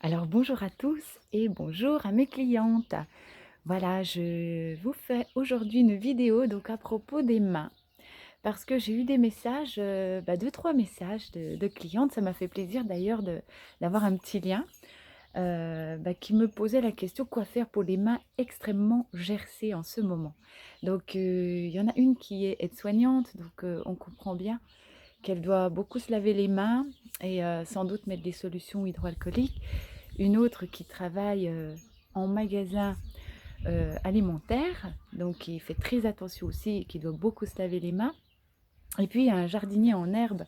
Alors bonjour à tous et bonjour à mes clientes. Voilà, je vous fais aujourd'hui une vidéo donc à propos des mains parce que j'ai eu des messages, 2-3 messages de clientes. Ça m'a fait plaisir d'ailleurs d'avoir un petit lien qui me posait la question quoi faire pour les mains extrêmement gercées en ce moment. Donc il y en a une qui est aide-soignante, donc on comprend bien qu'elle doit beaucoup se laver les mains et sans doute mettre des solutions hydroalcooliques. Une autre qui travaille, en magasin, alimentaire, donc qui fait très attention aussi et qui doit beaucoup se laver les mains. Et puis il y a un jardinier en herbe,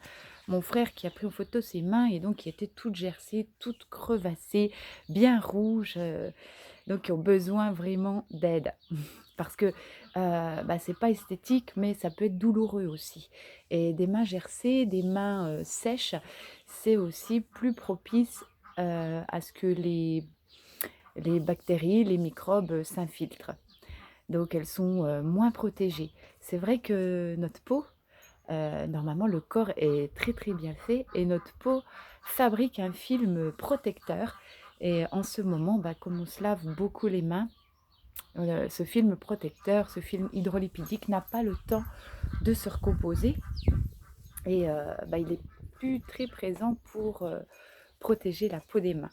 mon frère qui a pris en photo ses mains et donc qui étaient toutes gercées, toutes crevassées, bien rouges, donc qui ont besoin vraiment d'aide. Parce que, c'est pas esthétique, mais ça peut être douloureux aussi. Et des mains gercées, des mains, sèches, c'est aussi plus propice, à ce que les bactéries, les microbes, s'infiltrent. Donc elles sont, moins protégées. C'est vrai que notre peau, normalement le corps est très, très bien fait et notre peau fabrique un film protecteur et en ce moment, comme on se lave beaucoup les mains, ce film protecteur, ce film hydrolipidique n'a pas le temps de se recomposer et il est plus très présent pour, protéger la peau des mains.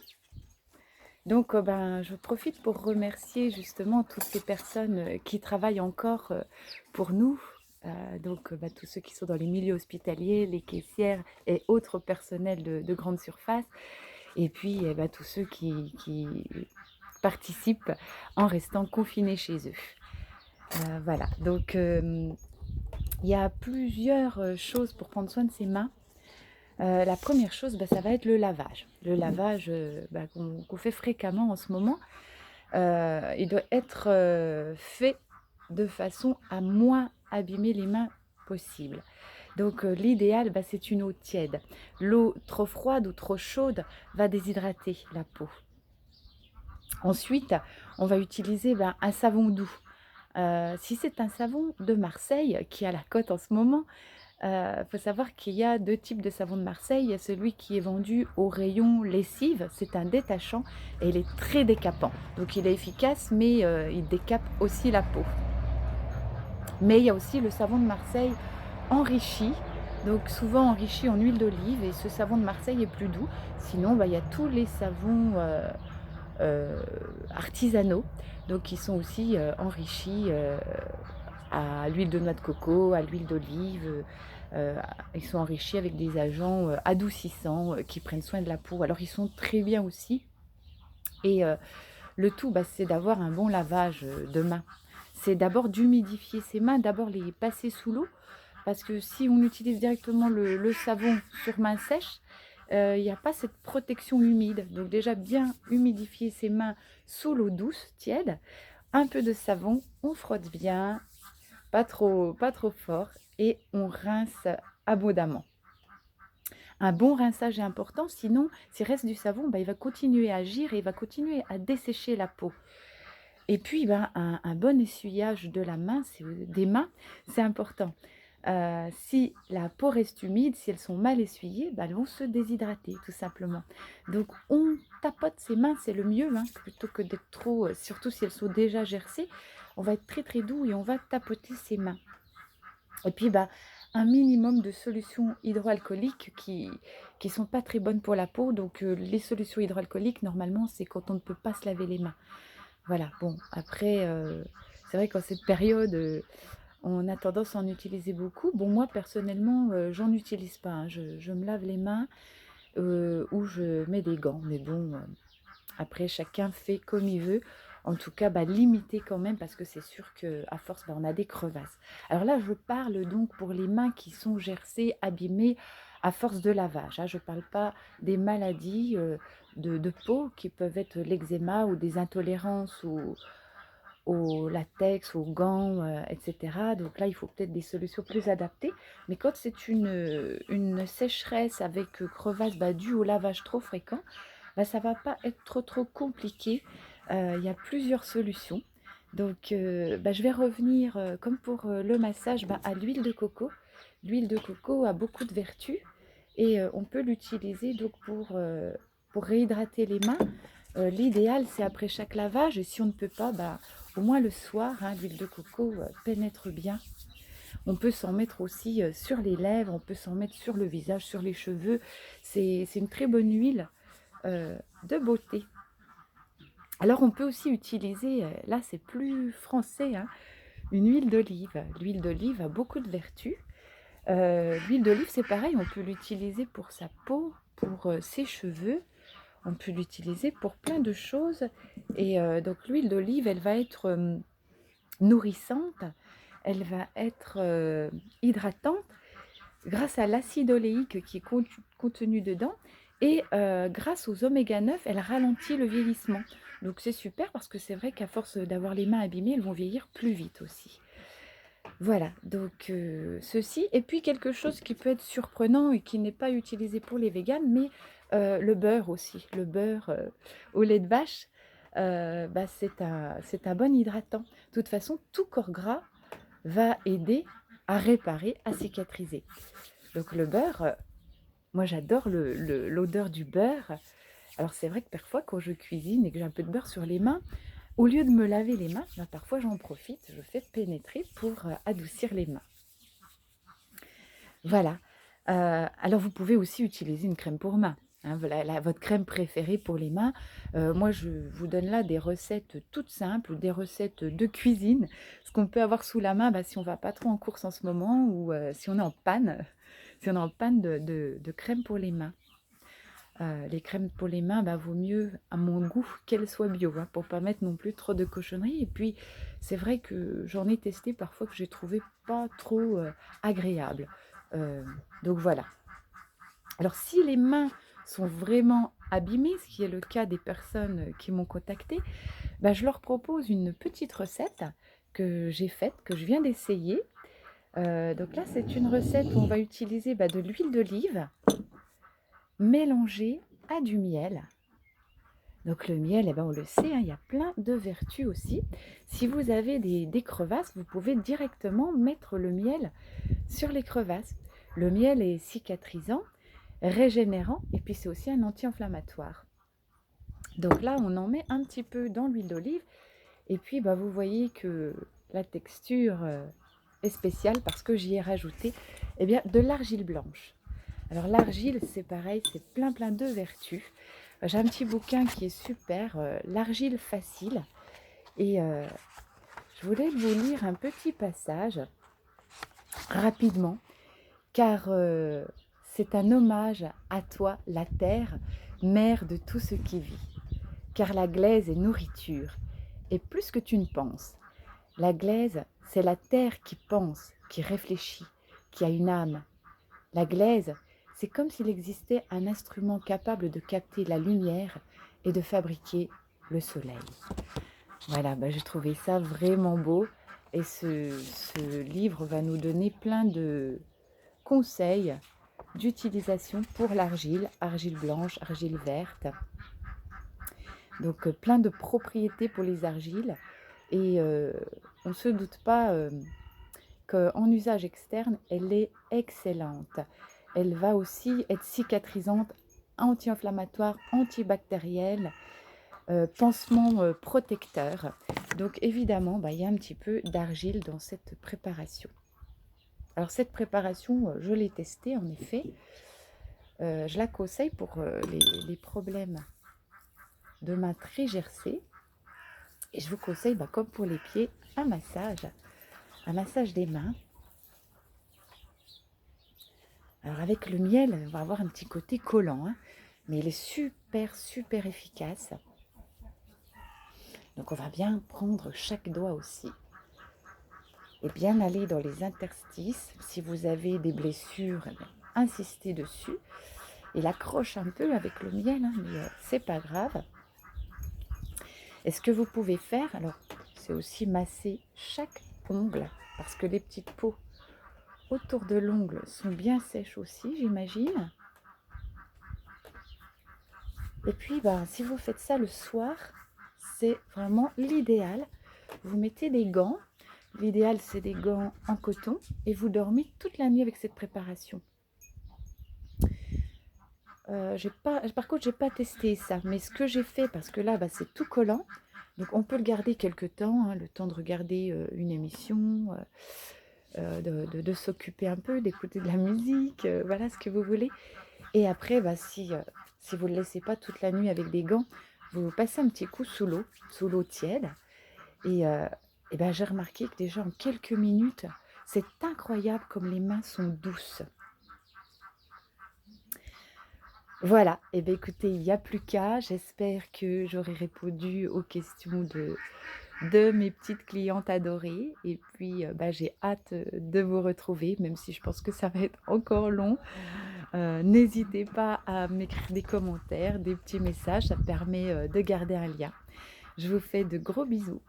Donc je profite pour remercier justement toutes ces personnes, qui travaillent encore, pour nous, tous ceux qui sont dans les milieux hospitaliers, les caissières et autres personnels de grande surface et puis, tous ceux qui participent en restant confinés chez eux. Voilà, donc il y a plusieurs, choses pour prendre soin de ses mains. La première chose, ça va être le lavage. Le lavage, qu'on fait fréquemment en ce moment, il doit être, fait de façon à moins abîmer les mains possible. Donc l'idéal, c'est une eau tiède. L'eau trop froide ou trop chaude va déshydrater la peau. Ensuite, on va utiliser, un savon doux. Si c'est un savon de Marseille qui a la cote en ce moment, faut savoir qu'il y a 2 types de savon de Marseille. Il y a celui qui est vendu au rayon lessive, c'est un détachant et il est très décapant. Donc il est efficace, mais il décape aussi la peau. Mais il y a aussi le savon de Marseille enrichi, donc souvent enrichi en huile d'olive et ce savon de Marseille est plus doux. Sinon, il y a tous les savons, heu, artisanaux, donc qui sont aussi, enrichis, à l'huile de noix de coco, à l'huile d'olive, ils sont enrichis avec des agents, adoucissants, qui prennent soin de la peau. Alors ils sont très bien aussi et le tout, c'est d'avoir un bon lavage, de mains. C'est d'abord d'humidifier ses mains, d'abord les passer sous l'eau, parce que si on utilise directement le savon sur mains sèches, il y a pas cette protection humide. Donc déjà bien humidifier ses mains sous l'eau douce, tiède, un peu de savon, on frotte bien, pas trop fort et on rince abondamment. Un bon rinçage est important, sinon s'il reste du savon, il va continuer à agir et il va continuer à dessécher la peau. Et puis, un bon essuyage de la main, des mains, c'est important. Si la peau reste humide, si elles sont mal essuyées, elles vont se déshydrater tout simplement. Donc on tapote ses mains, c'est le mieux, hein, plutôt que d'être trop, surtout si elles sont déjà gercées, on va être très, très doux et on va tapoter ses mains. Et puis, un minimum de solutions hydroalcooliques qui sont pas très bonnes pour la peau. Donc, les solutions hydroalcooliques, normalement, c'est quand on ne peut pas se laver les mains. Voilà, bon, après, c'est vrai qu'en cette période, on a tendance à en utiliser beaucoup. Bon, moi, personnellement, j'en utilise pas, hein. Je me lave les mains, ou je mets des gants. Mais bon, après chacun fait comme il veut. En tout cas, limiter quand même parce que c'est sûr qu'à force, on a des crevasses. Alors là, je parle donc pour les mains qui sont gercées, abîmées à force de lavage, hein. Je ne parle pas des maladies, de peau qui peuvent être l'eczéma ou des intolérances au latex, aux gants, et cetera. Donc là, il faut peut-être des solutions plus adaptées. Mais quand c'est une sécheresse avec, crevasse, due au lavage trop fréquent, ça va pas être trop compliqué. Il y a plusieurs solutions. Donc je vais revenir, comme pour, le massage, à l'huile de coco. L'huile de coco a beaucoup de vertus et on peut l'utiliser donc pour, pour réhydrater les mains, l'idéal, c'est après chaque lavage. Et si on ne peut pas, bah, au moins le soir, hein, l'huile de coco pénètre bien. On peut s'en mettre aussi sur les lèvres, on peut s'en mettre sur le visage, sur les cheveux. C'est une très bonne huile de beauté. Alors on peut aussi utiliser, là c'est plus français, hein, une huile d'olive. L'huile d'olive a beaucoup de vertus. L'huile d'olive, c'est pareil, on peut l'utiliser pour sa peau, pour ses cheveux. On peut l'utiliser pour plein de choses. Et donc l'huile d'olive, elle va être nourrissante, elle va être hydratante grâce à l'acide oléique qui est contenu dedans. Et grâce aux oméga 9, elle ralentit le vieillissement. Donc c'est super parce que c'est vrai qu'à force d'avoir les mains abîmées, elles vont vieillir plus vite aussi. Voilà, donc ceci. Et puis quelque chose qui peut être surprenant et qui n'est pas utilisé pour les véganes, mais le beurre aussi. Le beurre au lait de vache, bah, c'est un bon hydratant. De toute façon, tout corps gras va aider à réparer, à cicatriser. Donc le beurre, moi j'adore l'odeur du beurre. Alors c'est vrai que parfois quand je cuisine et que j'ai un peu de beurre sur les mains, au lieu de me laver les mains, ben, parfois j'en profite, je fais pénétrer pour adoucir les mains. Voilà. Alors vous pouvez aussi utiliser une crème pour mains. Hein, voilà, votre crème préférée pour les mains. Moi, je vous donne là des recettes toutes simples, des recettes de cuisine. Ce qu'on peut avoir sous la main, bah, si on ne va pas trop en course en ce moment ou si on est en panne, si on est en panne de crème pour les mains. Les crèmes pour les mains, bah, vaut mieux, à mon goût, qu'elles soient bio, hein, pour pas mettre non plus trop de cochonneries. Et puis, c'est vrai que j'en ai testé parfois que j'ai trouvé pas trop agréable. Euh, donc voilà. Alors, si les mains sont vraiment abîmées, ce qui est le cas des personnes qui m'ont contacté, bah, je leur propose une petite recette que j'ai faite, que je viens d'essayer. Donc là, c'est une recette où on va utiliser bah, de l'huile d'olive mélangée à du miel. Donc le miel, eh ben, on le sait, hein, il y a plein de vertus aussi. Si vous avez des crevasses, vous pouvez directement mettre le miel sur les crevasses. Le miel est cicatrisant, régénérant et puis c'est aussi un anti-inflammatoire. Donc là, on en met un petit peu dans l'huile d'olive et puis bah, vous voyez que la texture est spéciale parce que j'y ai rajouté eh bien, de l'argile blanche. Alors l'argile, c'est pareil, c'est plein de vertus. J'ai un petit bouquin qui est super, l'argile facile. Et je voulais vous lire un petit passage rapidement, car c'est un hommage à toi, la terre, mère de tout ce qui vit. Car la glaise est nourriture, et plus que tu ne penses. La glaise, c'est la terre qui pense, qui réfléchit, qui a une âme. La glaise, c'est comme s'il existait un instrument capable de capter la lumière et de fabriquer le soleil. Voilà, bah, j'ai trouvé ça vraiment beau et ce livre va nous donner plein de conseils d'utilisation pour l'argile, argile blanche, argile verte. Donc plein de propriétés pour les argiles et on ne se doute pas qu'en usage externe, elle est excellente. Elle va aussi être cicatrisante, anti-inflammatoire, antibactérielle, pansement protecteur. Donc évidemment, bah, il y a un petit peu d'argile dans cette préparation. Alors cette préparation, je l'ai testée en effet. Je la conseille pour les problèmes de mains très gercées. Et je vous conseille, bah, comme pour les pieds, un massage des mains. Alors avec le miel, on va avoir un petit côté collant, hein, mais il est super efficace. Donc on va bien prendre chaque doigt aussi et bien aller dans les interstices. Si vous avez des blessures, insistez dessus. Il accroche un peu avec le miel, hein, mais c'est pas grave. Et ce que vous pouvez faire, alors c'est aussi masser chaque ongle, parce que les petites peaux autour de l'ongle sont bien sèches aussi, j'imagine. Et puis, ben, si vous faites ça le soir, c'est vraiment l'idéal. Vous mettez des gants. L'idéal, c'est des gants en coton. Et vous dormez toute la nuit avec cette préparation. j'ai pas par contre, j'ai pas testé ça, mais ce que j'ai fait parce que là, bah, c'est tout collant, donc on peut le garder quelque temps, hein, le temps de regarder, une émission, de s'occuper un peu, d'écouter de la musique, voilà ce que vous voulez et après, bah, si vous le laissez pas toute la nuit avec des gants, vous passez un petit coup sous l'eau tiède et bah, j'ai remarqué que déjà en quelques minutes, c'est incroyable comme les mains sont douces. Voilà, et beh, écoutez, il y a plus qu'à. J'espère que j'aurai répondu aux questions de mes petites clientes adorées et puis, bah, j'ai hâte, de vous retrouver, même si je pense que ça va être encore long. N'hésitez pas à m'écrire des commentaires, des petits messages, ça permet, de garder un lien. Je vous fais de gros bisous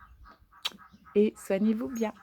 et soignez-vous bien.